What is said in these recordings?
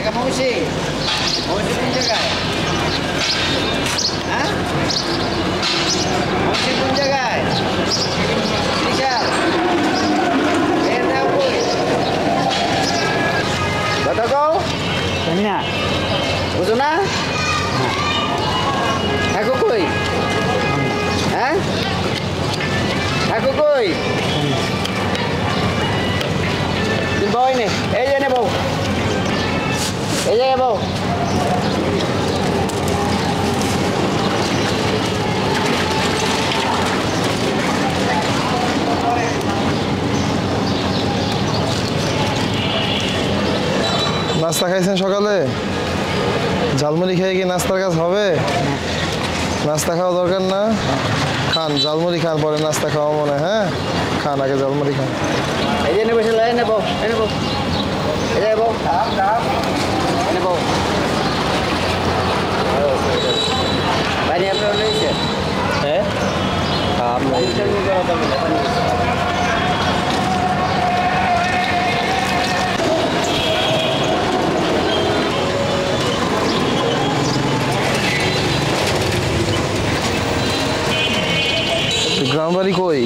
ঢাকা মৌসি মৌসি কোন জায়গায় হ্যাঁ মৌসি কোন জায়গায় বিশাল এর দাও কই কথা কও না বুঝো না থাকো কই হ্যাঁ থাকো কই তুমি বই নে এই যে নেবো এই যে নেবো নাস্তা খাইছেন সকালে ঝালমুড়ি খেয়ে কি নাস্তার কাজ হবে নাস্তা খাওয়া দরকার না খান ঝালমুড়ি খান পরে নাস্তা খাওয়া মনে হ্যাঁ খান আগে ঝালমুড়ি খান এই যে নেবো এই নেবো এই নেবো এই যে নেবো নেবো পানি আপনার লইছে হ্যাঁ আপনার ইন্টারভিউ করা যাবে গ্রাম বাড়ি কই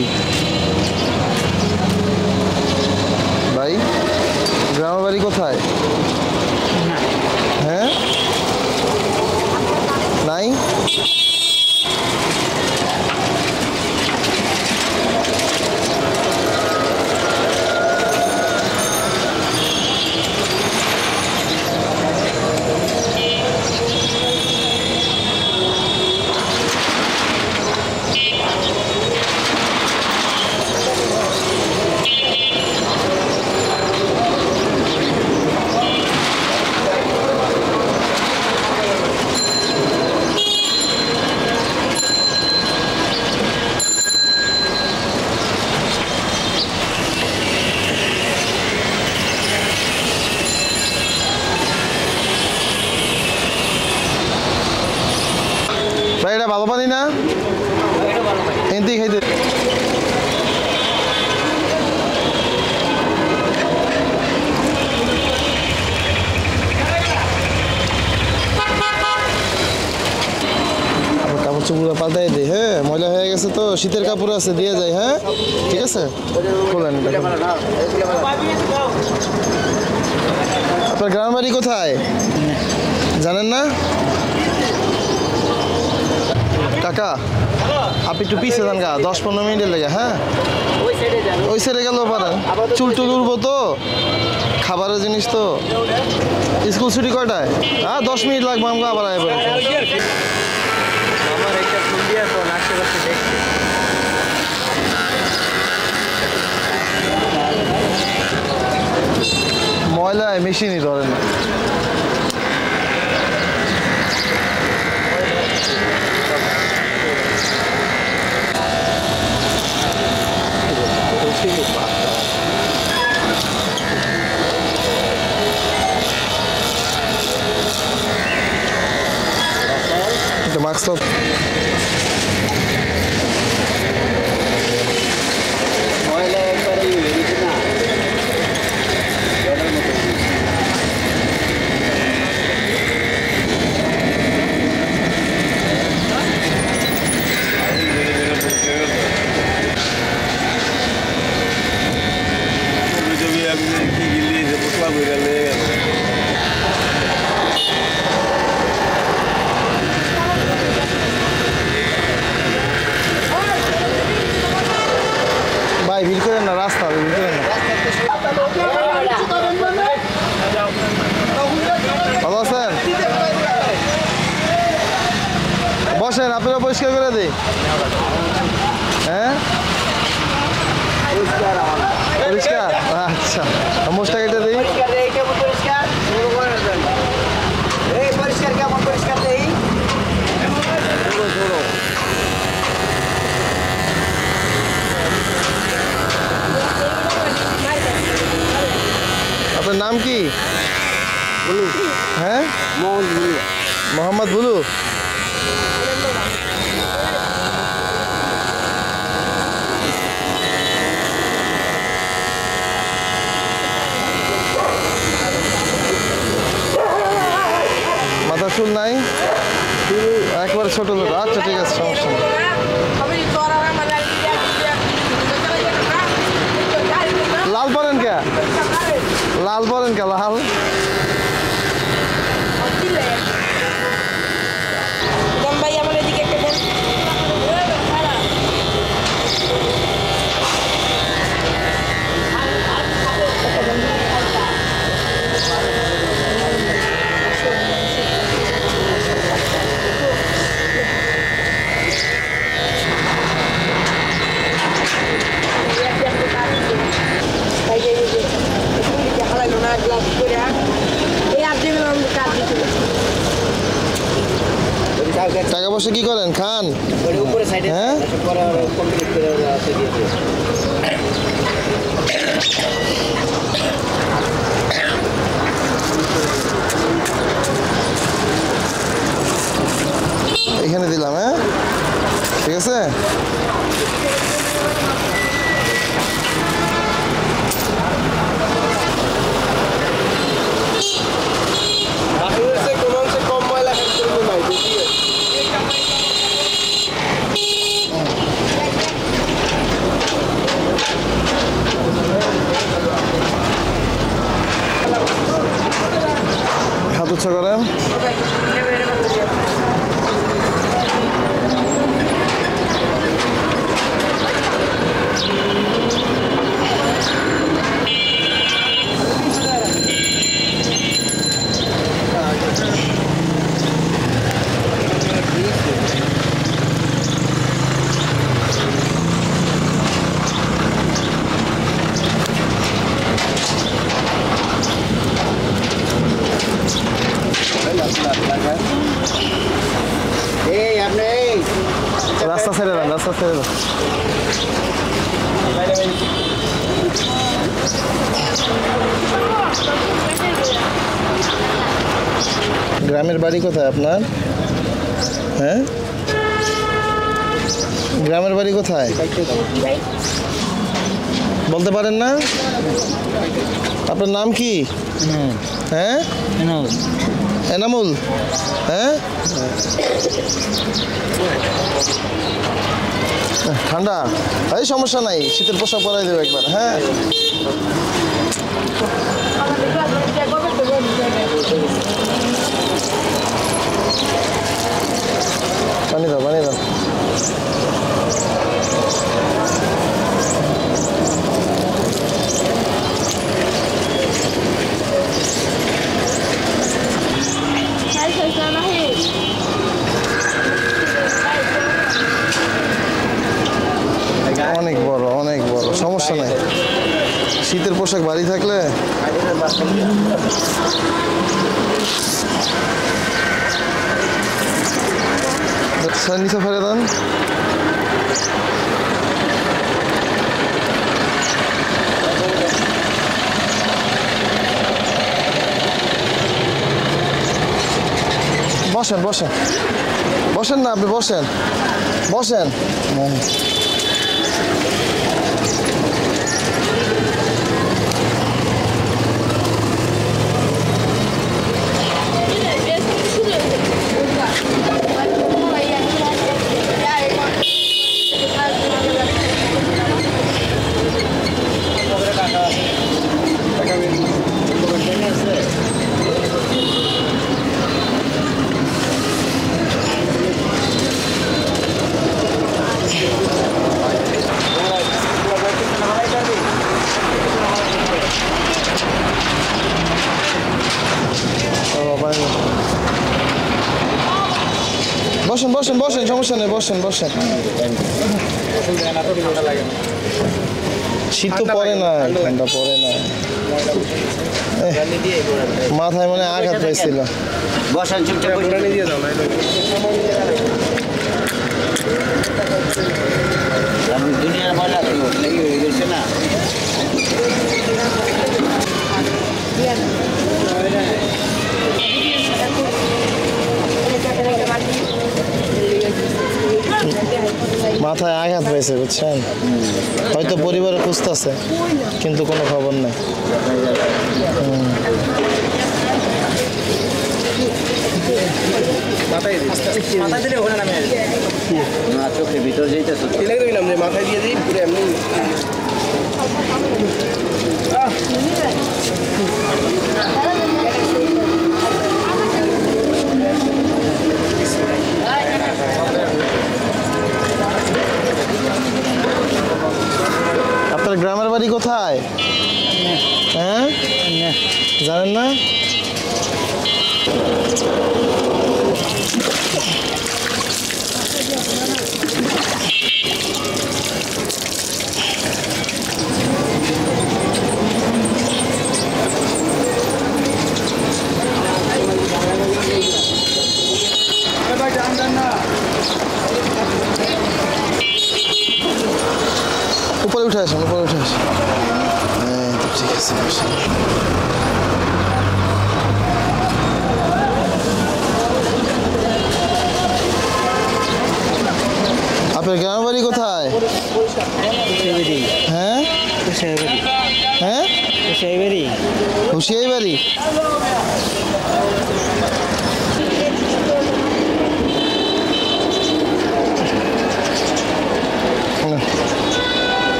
ভাই গ্রামের বাড়ি কোথায় হ্যাঁ নাই ভাই এটা ভালো পানি না এনতেই খাইতে কাপড় চোপড় পাল্টাই দিই হ্যাঁ ময়লা হয়ে গেছে তো শীতের কাপড় আছে দিয়ে যায় হ্যাঁ ঠিক আছে খোলেন আপনার গ্রামের বাড়ি কোথায় জানেন না কাকা আপনি একটু পিছিয়ে যান গা 10-15 মিনিটের লেগে হ্যাঁ ওই সাইডে গেলেও পারেন চুল টুল উঠবো তো খাবারের জিনিস তো স্কুল ছুটি কয়টায় হ্যাঁ 10 মিনিট লাগবে আমাকে আবার আয় পড়ে আমার একটা ফোন দিয়ে তো আশেপাশে দেখছি ময়লায় মেশিনই ধরে না মাস্ক তো ময়লা একবারে না ভাই ভিড় করেন না রাস্তা ভিড় করেন না ভালো আছেন বসেন আপনারা পরিষ্কার করে দিই হ্যাঁ পরিষ্কার আচ্ছা মোষটা কেটে দিই আপনার নাম কি হ্যাঁ মোহাম্মদ বুলু চুল নাই একবার ছোট ছোট আচ্ছা ঠিক আছে সমস্যা নেই লাল পরেন কে লাল পরেন কে লাল টাকা পয়সা কি করেন খান হ্যাঁ এখানে দিলাম হ্যাঁ ঠিক আছে হাত উচ্চ করেন রাস্তা ছেড়ে দেন রাস্তা ছেড়ে দেন গ্রামের বাড়ি কোথায় আপনার হ্যাঁ গ্রামের বাড়ি কোথায় বলতে পারেন না আপনার নাম কি হ্যাঁ এনামুল হ্যাঁ ঠান্ডা এই সমস্যা নাই শীতের পোশাক পরাই দেবো একবার হ্যাঁ পানি দাও পানি দাও অনেক বড় সমস্যা নাই শীতের পোশাক বাড়ি থাকলে নিচে ফেলে দেন বসেন বসেন বসেন না আপনি বসেন বসেন বসেন বসেন বসেন সমস্যা নেই বসেন বসেন শীত তো পড়ে না ঠান্ডা পড়ে না মাথায় মানে আঘাত পাইছিল বসেন চুপচাপ দিয়ে দাও দুনিয়ার ময়লা লেগে হয়ে গেছে না মাথায় আঘাত হয়েছে বুঝছেন হয়তো পরিবারে খুঁজতেছে কিন্তু কোনো খবর নেই মাথায় দিলে ওখানে নামে না চোখের ভিতর যেতেছে দিলে দিলাম যে মাথায় দিয়ে দিই পুরো এমনি আপনার গ্রামের বাড়ি কোথায়? হ্যাঁ, জানেন না? উপরে উঠে আসেন, উপরে উঠে আসেন। ঠিক আছে, আপনার গ্রামের বাড়ি কোথায়? হ্যাঁ হ্যাঁ, হুশিয়ারি বাড়ি।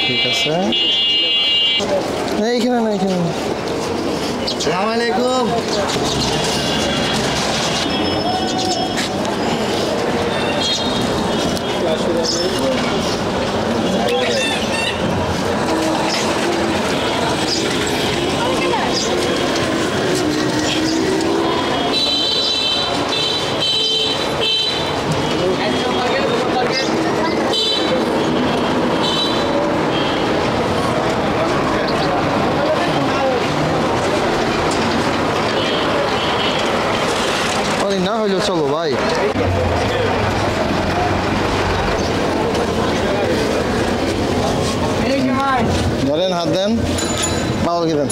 ঠিক আছে, এইখানে না, এইখানে। আসসালামু আলাইকুম। না হইলো চলো ভাই। ধরেন, হাত দেন, পাওয়াল কি দেন।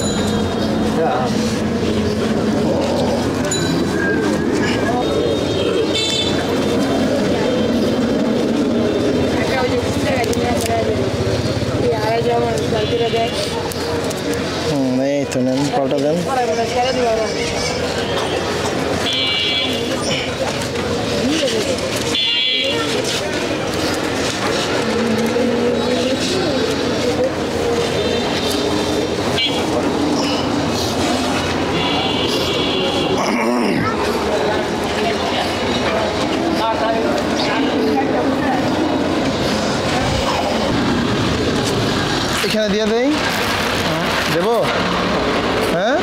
এই তো নেন, পাল্টা দেন। এখানে দিয়ে দেই, দেবো? হ্যাঁ,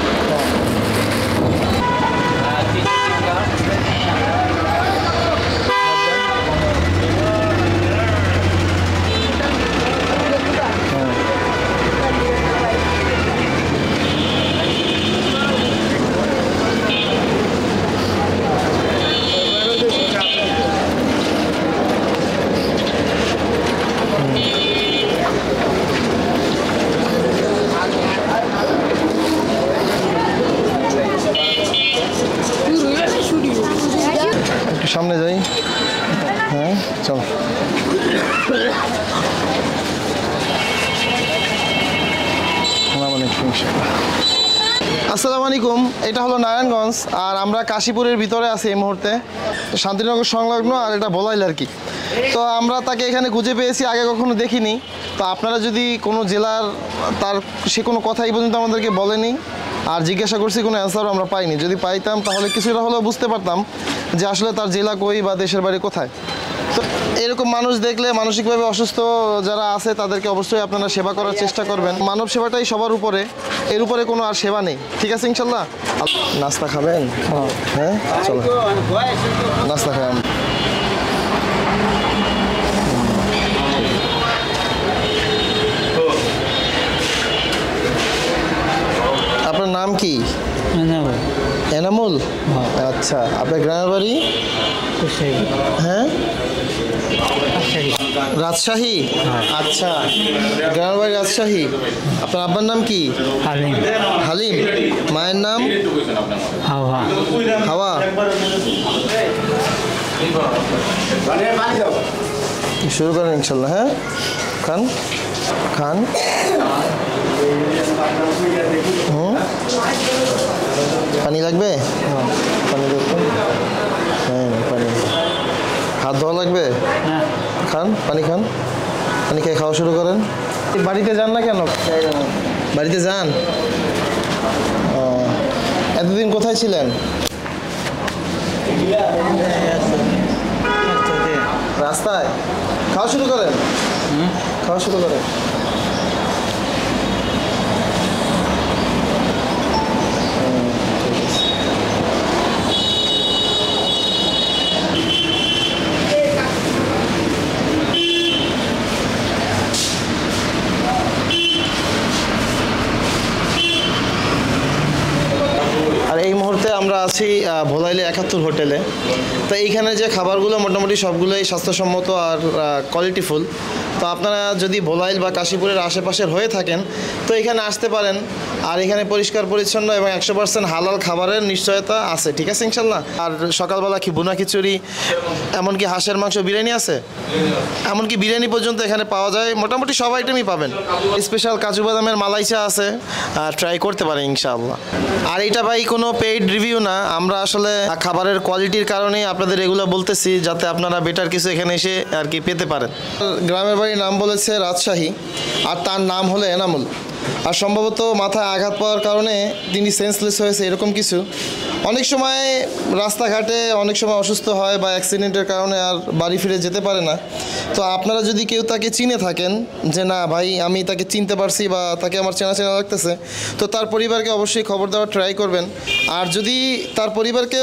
একটু সামনে যাই। হ্যাঁ, চল। আসসালামু আলাইকুম। এটা হলো নারায়ণগঞ্জ, আর আমরা কাশীপুরের ভিতরে আছি এই মুহূর্তে, শান্তিনগর সংলগ্ন, আর এটা বলাইল আর কি। তো আমরা তাকে এখানে খুঁজে পেয়েছি, আগে কখনো দেখিনি। তো আপনারা যদি কোনো জেলার, তার সে কোনো কথা এই পর্যন্ত আমাদেরকে বলেনি, আর জিজ্ঞাসা করছি, কোনো অ্যান্সারও আমরা পাইনি। যদি পাইতাম তাহলে কিছুটা হলেও বুঝতে পারতাম যে আসলে তার জেলা কই বা দেশের বাড়ি কোথায়। তো এরকম মানুষ দেখলে, মানসিকভাবে অসুস্থ যারা আছে, তাদেরকে অবশ্যই আপনারা সেবা করার চেষ্টা করবেন। মানব সেবাটাই সবার উপরে, এর উপরে কোনো আর সেবা নেই। ঠিক আছে, ইনশাল্লাহ। নাস্তা খাবেন? হ্যাঁ, চলো নাস্তা খাবেন। আপনার নাম কি? এনামুল। আচ্ছা, আপনার গ্রামের বাড়ি? হ্যাঁ, রাজশাহী। আচ্ছা, গ্রামের বাড়ি রাজশাহী। আপনার আব্বার নাম কি? হালিম। হালিম। মায়ের নাম? হাওয়া। হাওয়া। শুরু করেন ইনশাল্লাহ। হ্যাঁ, খান খান। পানি লাগবে? পানি দেখুন। হ্যাঁ পানি। হাত ধোয়া লাগবে? খান, পানি খান। পানি খেয়ে খাওয়া শুরু করেন। বাড়িতে যান না কেন? বাড়িতে যান। ও, এতদিন কোথায় ছিলেন? রাস্তায়। খাওয়া শুরু করেন। খাওয়া শুরু করেন। আর এই মুহূর্তে আমরা আছি ভোলাইলে 71 হোটেলে। তো এইখানে যে খাবারগুলো মোটামুটি সবগুলোই স্বাস্থ্যসম্মত আর কোয়ালিটিফুল। তো আপনারা যদি ভোলাইল বা কাশীপুরের আশেপাশের হয়ে থাকেন তো এখানে আসতে পারেন। আর এখানে পরিষ্কার পরিচ্ছন্ন এবং 100% হালাল খাবারের নিশ্চয়তা আছে, ঠিক আছে ইনশাল্লাহ। আর সকালবেলা কি বুনা খিচুড়ি, এমনকি হাঁসের মাংস, বিরিয়ানি আছে, এমনকি বিরিয়ানি পর্যন্ত এখানে পাওয়া যায়। মোটামুটি সব আইটেমই পাবেন। স্পেশাল কাজু বাদামের মালাই চা আছে, ট্রাই করতে পারেন ইনশাআল্লাহ। আর এটা ভাই কোনো পেইড রিভিউ না, আমরা আসলে খাবারের কোয়ালিটির কারণেই আপনাদের এগুলো বলতেছি, যাতে আপনারা বেটার কিছু এখানে এসে আর কি পেতে পারেন। গ্রামের বাড়ির নাম বলেছে রাজশাহী, আর তার নাম হলো এনামুল। আর সম্ভবত মাথায় আঘাত পাওয়ার কারণে তিনি সেন্সলেস হয়েছে, এরকম কিছু। অনেক সময় রাস্তাঘাটে অনেক সময় অসুস্থ হয় বা অ্যাক্সিডেন্টের কারণে আর বাড়ি ফিরে যেতে পারে না। তো আপনারা যদি কেউ তাকে চিনে থাকেন যে না ভাই আমি তাকে চিনতে পারছি বা তাকে আমার চেনা চেনা লাগতেছে, তো তার পরিবারকে অবশ্যই খবর দেওয়ার ট্রাই করবেন। আর যদি তার পরিবারকে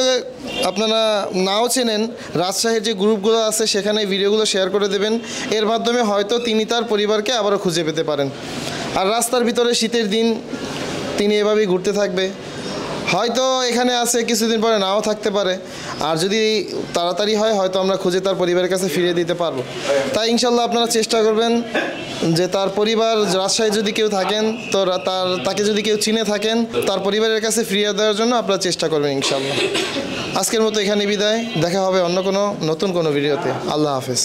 আপনারা নাও চেনেন, রাজশাহীর যে গ্রুপগুলো আছে সেখানে ভিডিওগুলো শেয়ার করে দেবেন। এর মাধ্যমে হয়তো তিনি তার পরিবারকে আবারও খুঁজে পেতে পারেন। আর রাস্তার ভিতরে শীতের দিন তিনি এভাবেই ঘুরতে থাকবে, হয়তো এখানে আছে কিছুদিন পরে নাও থাকতে পারে। আর যদি তাড়াতাড়ি হয় হয়তো আমরা খুঁজে তার পরিবারের কাছে ফিরিয়ে দিতে পারবো। তাই ইনশাল্লাহ আপনারা চেষ্টা করবেন যে তার পরিবার রাজশাহী যদি কেউ থাকেন তো তাকে যদি কেউ চিনে থাকেন তার পরিবারের কাছে ফিরিয়ে দেওয়ার জন্য আপনারা চেষ্টা করবেন ইনশাল্লাহ। আজকের মতো এখানে বিদায়, দেখা হবে অন্য কোনো নতুন কোনো ভিডিওতে। আল্লাহ হাফেজ।